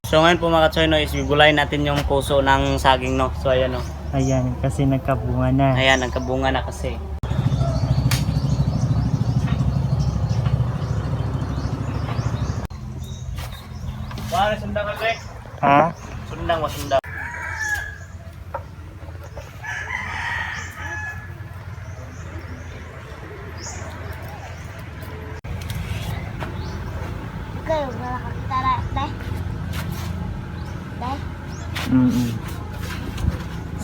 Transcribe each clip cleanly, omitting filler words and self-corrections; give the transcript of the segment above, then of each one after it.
So ngayon po mga katsoy, no, is gugulayin natin yung puso ng saging, no. So ayan, no. Ayan, kasi nagkabunga na. Ayan, nagkabunga na kasi. Wala, sundang ka, Greg. Ha? Sundang, wasundang.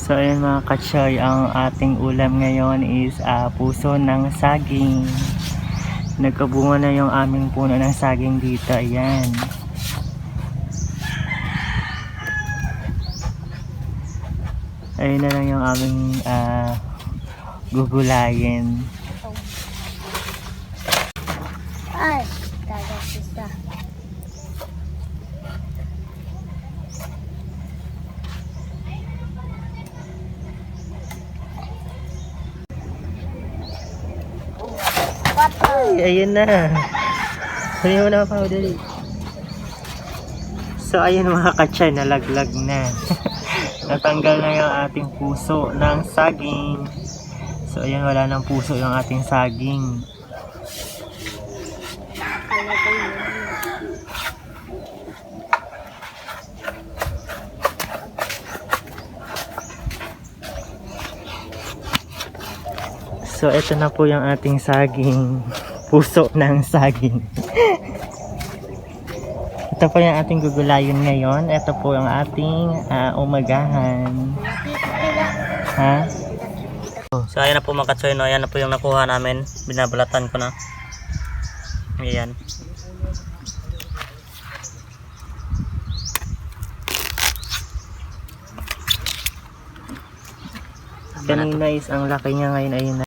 So ayan mga katsoy, ang ating ulam ngayon is puso ng saging. Nagkabunga na yung aming puno ng saging dito. Ayan. Ayun na lang yung aming gugulayin. Ay, kagak-isa. Ay, ayun na. Huli mo na pa, dali. So ayun mga katsoy, nalaglag na. Natanggal na yung ating puso ng saging. So ayan, wala ng puso yung ating saging. So ito na po yung ating saging. Puso ng saging. Ito po yung ating gugulayin ngayon. Ito po yung ating umagahan. Ha? So ayan na po mga katsoy, no. Ayan na po yung nakuha namin. Binabalatan ko na. Ayan. Kanina is ang laki niya, ngayon ayun na.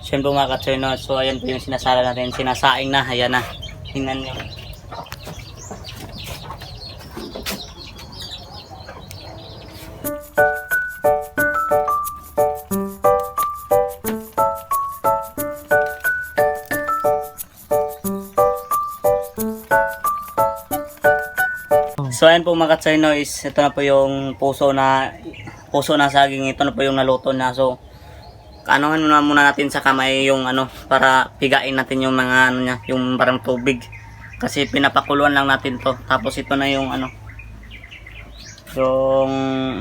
Siyempre mga katsoy, no. So ayan po yung sinasala natin. Sinasaing na. Ayan na. Tingnan nyo. So ayan po mga katsoy, no, is ito na po yung puso na saging. Ito na po yung naluto na. So anuhan muna natin sa kamay yung ano, para pigain natin yung mga ano niya, yung parang tubig. Kasi pinapakuluan lang natin to. Tapos ito na yung ano, yung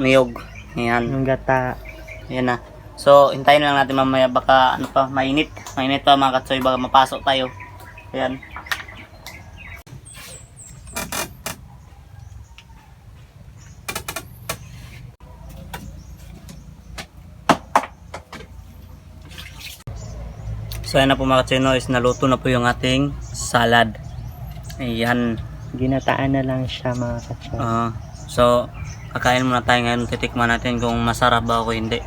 niyog. Ayan. Yung gata. Ayan na. So hintayin lang natin mamaya, baka ano pa, mainit. Mainit pa mga katsoy, baka mapasok tayo. Ayan. So ayan na po mga katsino, is naluto na po yung ating salad. Ayan. Ginataan na lang siya mga katsoy. So kakain muna tayo ngayon. Titikman natin kung masarap ba o hindi.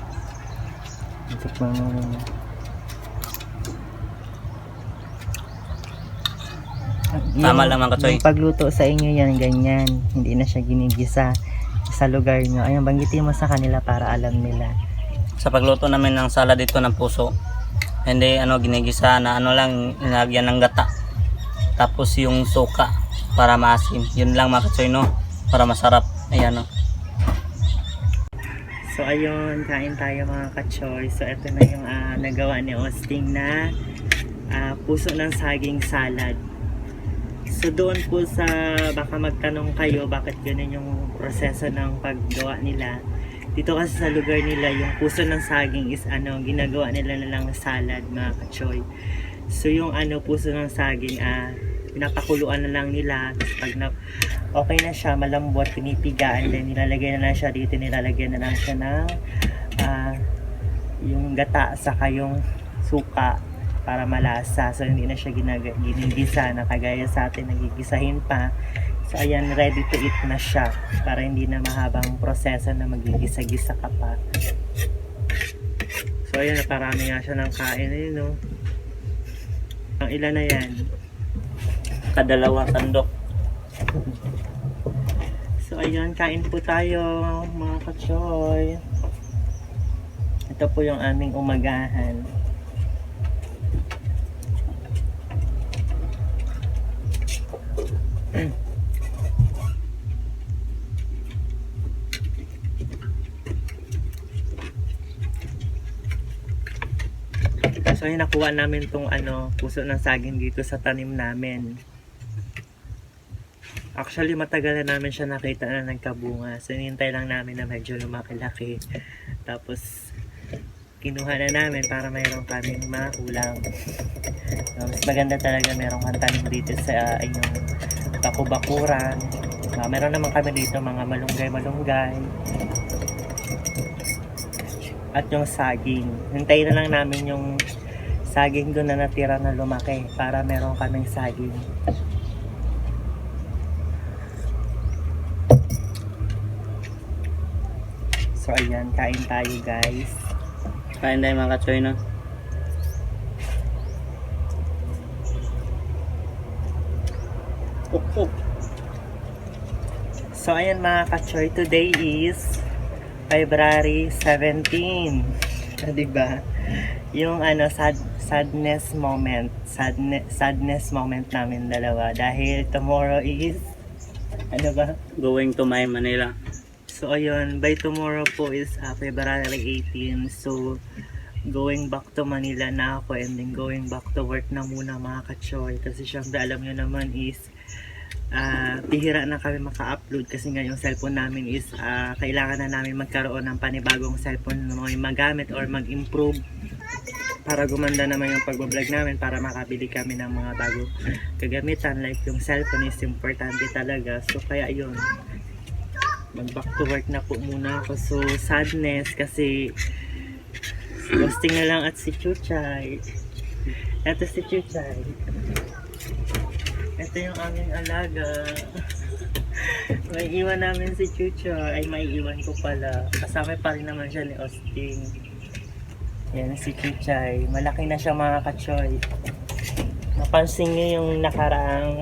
Tikman mo muna. Tama lang mga katsoy. Yung pagluto sa inyo yan, ganyan. Hindi na siya ginigisa sa lugar nyo. Ayun, banggitin mo sa kanila para alam nila. Sa pagluto namin ng salad dito ng puso, hindi ano ginigisa na ano lang, nilagyan ng gata. Tapos yung suka para maasim. Yun lang mga katsoy, no, para masarap. Ayan, no. So ayun, kain tayo mga katsoy. So ito na yung nagawa ni Austin na puso ng saging salad. So doon po sa, baka magtanong kayo bakit ganun yung proseso ng paggawa nila. Dito kasi sa lugar nila, yung puso ng saging is ginagawa nila na lang salad mga katsoy. So yung puso ng saging, pinapakuluan na lang nila. Tapos pag okay na siya, malambot, pinipigaan din, nilalagay na lang siya dito, nilalagyan na lang siya ng yung gata, saka yung suka. para malasa. So hindi na siya ginigisa na kagaya sa atin nagigisahin pa. So ayan, ready to eat na siya para hindi na mahabang proseso na magigisa-gisa ka pa. So ayan, naparami nga siya ng kain ayun, no. Ang ilan na yan? Kadalawang sandok. So ayun, kain po tayo mga kachoy. Ito po yung aming umagahan. So ayun, nakuha namin tong puso ng saging dito sa tanim namin. Actually, matagal na namin siya nakita na nagkabunga. So, hinihintay lang namin na medyo lumaki-laki. Tapos, kinuha na namin para mayroon kaming makulang. Mas maganda talaga mayroon kang tanim dito sa inyong bakubakuran. Meron naman kami dito mga malunggay-malunggay. At yung saging. Hintayin na lang namin yung saging doon na natira na lumaki para meron kaming saging. So ayan, kain tayo guys. Kain tayo mga katsoy, no? So ayan mga kachoy, today is February 17. Diba? Yung sadness moment namin dalawa dahil tomorrow is Going to my Manila. So ayun, by tomorrow po is February 18. So going back to Manila na ako and then going back to work na muna mga kachoy. Kasi syempre alam nyo naman is bihira na kami maka-upload kasi nga yung cellphone namin is kailangan na namin magkaroon ng panibagong cellphone na magamit or mag-improve para gumanda naman yung pag-vlog namin para makabili kami ng mga bagong kagamitan. Like yung cellphone is importante talaga. So kaya yun, mag back to work na po muna ako. So sadness kasi ghosting na lang at si Chuchay. Eto si Chuchay. Ito yung aming alaga. May iwan namin si Chuchay. Ay, may iwan ko pala. Kasama pa rin naman siya ni Austin. Yan si Chuchay. Malaki na siya mga kachoy. Napansin niyo yung nakaraang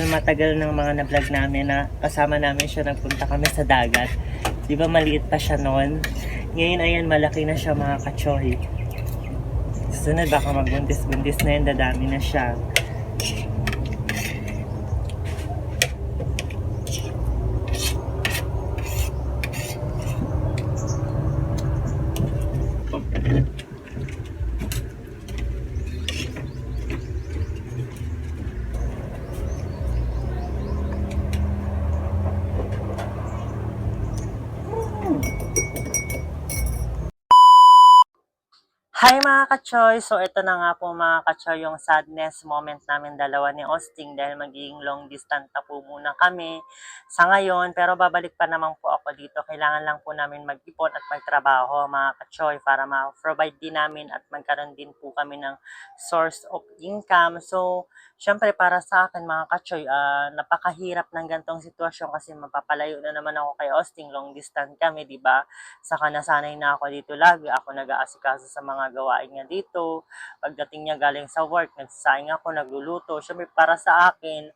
matagal ng mga na-vlog namin na kasama namin siya, nagpunta kami sa dagat. Di ba maliit pa siya noon? Ngayon ayan, malaki na siya mga kachoy. Susunod baka magbuntis-buntis na yun, dadami na siya. Hi mga ka-choy! So ito na nga po mga ka-choy yung sadness moment namin dalawa ni Austin dahil magiging long distance na po muna kami sa ngayon. Pero babalik pa naman po ako dito. Kailangan lang po namin mag-ipon at magtrabaho mga ka-choy para ma-provide din namin at magkaroon din po kami ng source of income. So syempre para sa akin mga ka-choy, napakahirap ng gantong sitwasyon kasi mapapalayo na naman ako kay Austin. Long distance kami, di ba? Saka nasanay na ako dito lagi. Ako nag-aasikaso sa mga gawain niya dito. Pagdating niya galing sa work, nagsasaing ako, nagluluto. Siyempre para sa akin,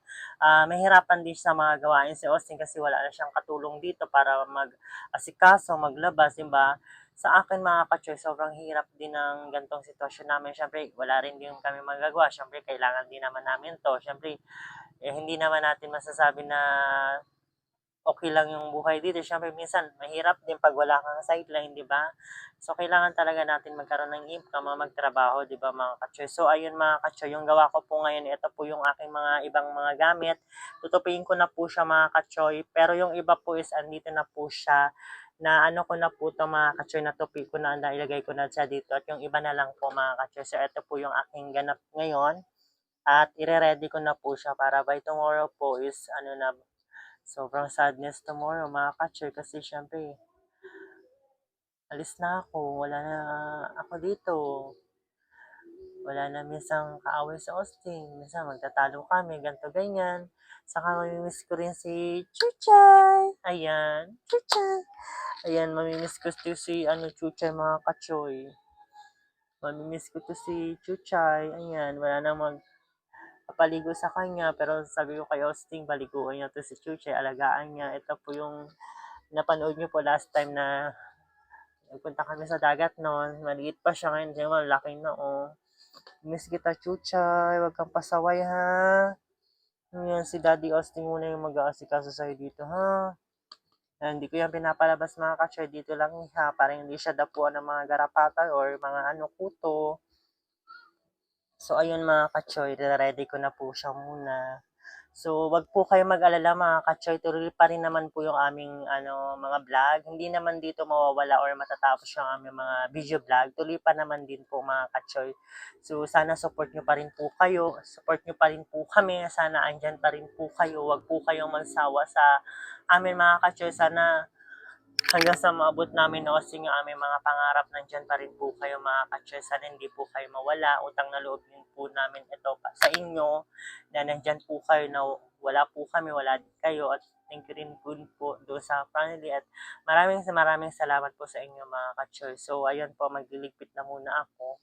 mahirapan din sa mga gawain si Austin kasi wala na siyang katulong dito para mag-asikaso, maglabas, diba? Sa akin mga ka-choy, sobrang hirap din ng gantong sitwasyon namin. Siyempre, wala rin din kami magagawa. Siyempre, kailangan din naman namin to. Siyempre, hindi naman natin masasabi na okay lang yung buhay dito. Siyempre, minsan, mahirap din pag wala kang sideline, di ba? So, kailangan talaga natin magkaroon ng income, magtrabaho, di ba, mga kachoy? So, ayun, mga kachoy, yung gawa ko po ngayon, ito po yung aking mga ibang mga gamit. Tutupiin ko na po siya, mga kachoy. Pero yung iba po is, andito na po siya, na ano ko na po ito, mga kachoy, na tupi ko na, ilagay ko na siya dito. At yung iba na lang po, mga kachoy. So, ito po yung aking ganap ngayon. At ire-ready ko na po siya para by tomorrow po is, sobrang sadness tomorrow mga ka-choy kasi syempre alis na ako, wala na ako dito. Wala na minsan kaaway sa Austin. Minsan magtatalo kami, ganto ganyan. Saka mamimiss ko rin si Chuchay. Ayan, Chuchay. Ayan, mamimiss ko to si Chuchay mga kachoy. Mamimiss ko to si Chuchay. Ayan, wala na magpapaligo sa kanya. Pero sabi ko kay Austin, paliguan niya to si Chuchay. Alagaan niya. Ito po yung napanood niyo po last time na nagpunta kami sa dagat noon. Maliit pa siya ngayon. Diyan malaki na Miss kita, Chuchay. Huwag kang pasaway, ha? Yan, si Daddy Austin muna yung mag-aasikaso sa'yo dito, ha? Hindi ko yan pinapalabas mga kachoy. Dito lang, ha? Para hindi siya dapuan ng mga garapata or mga kuto. So, ayun mga kachoy. Ready ko na po siya muna. So, wag po kayo mag-alala mga kachoy. Tuloy pa rin naman po yung aming mga vlog. Hindi naman dito mawawala or matatapos yung aming mga video vlog. Tuloy pa naman din po mga kachoy. So, sana support nyo pa rin po kayo. Support nyo pa rin po kami. Sana andyan pa rin po kayo. Wag po kayong mansawa sa amin mga kachoy. Sana hanggang sa maabot namin na yung aming mga pangarap, nandyan pa rin po kayo mga kachoy. Sana hindi po kayo mawala. Utang na loob din po namin ito sa inyo na nandyan po kayo na wala po kami, wala din kayo. At thank you rin po doon sa family. At maraming salamat po sa inyo mga kachoy. So ayun po, magliligpit na muna ako.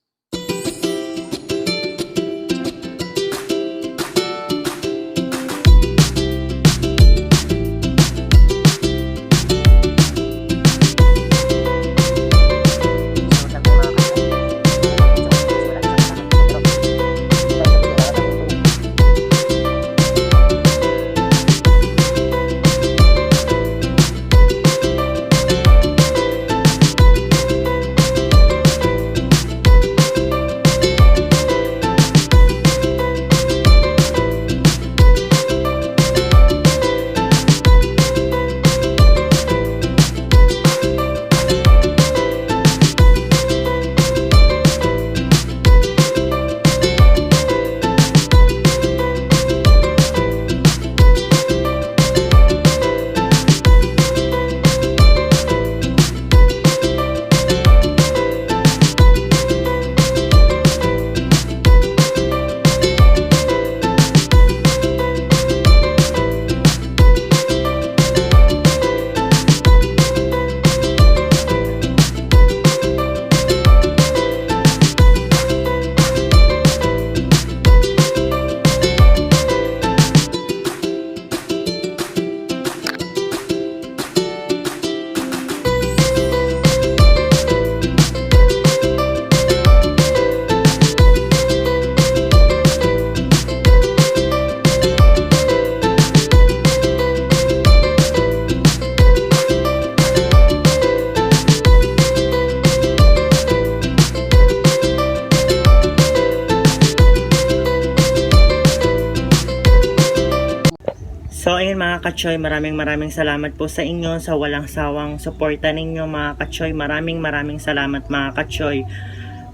So ayun mga kachoy, maraming salamat po sa inyo sa walang sawang suporta ninyo mga kachoy. Maraming salamat mga kachoy.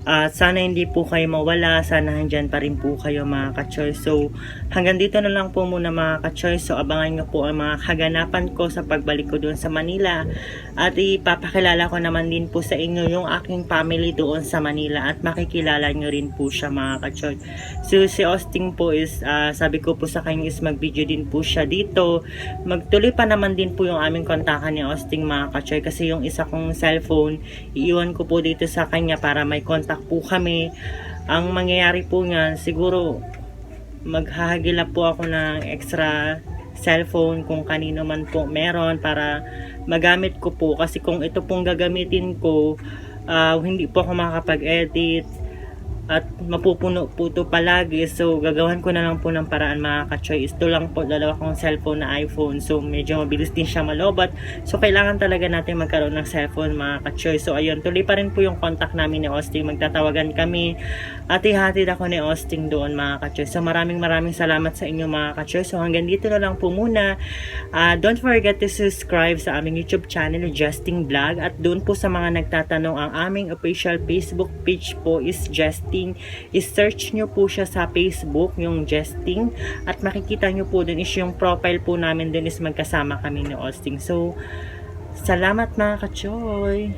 Sana hindi po kayo mawala, sana handyan pa rin po kayo mga kachoy. So hanggang dito na lang po muna mga kachoy. So abangan nyo po ang mga kaganapan ko sa pagbalik ko doon sa Manila. At ipapakilala ko naman din po sa inyo yung aking family doon sa Manila. At makikilala nyo rin po siya mga kachoy. So si Austin po is, sabi ko po sa kanya is mag-video din po siya dito. Magtuloy pa naman din po yung aming kontakan ni Austin mga kachoy. Kasi yung isa kong cellphone, iiwan ko po dito sa kanya para may contact po kami. Ang mangyayari po niyan, siguro maghahagilap po ako ng extra cellphone kung kanino man po meron para magamit ko po. Kasi kung ito pong gagamitin ko, hindi po ako makakapag-edit at mapupuno po ito palagi. So gagawan ko na lang po ng paraan mga kachoy. Ito lang po, dalawa kong cellphone na iPhone. So medyo mabilis din siya malobat. So kailangan talaga natin magkaroon ng cellphone mga kachoy. So ayun, tuloy pa rin po yung contact namin ni Austin. Magtatawagan kami at ihatid ako ni Austin doon mga kachoy. So maraming salamat sa inyo mga kachoy. So hanggang dito na lang po muna. Don't forget to subscribe sa aming YouTube channel, Justin Vlog. At doon po sa mga nagtatanong, ang aming official Facebook page po is Justin. I-search nyo po siya sa Facebook, yung Justin, at makikita nyo po dun is yung profile po namin dun is magkasama kami ni Austin. So salamat mga kachoy.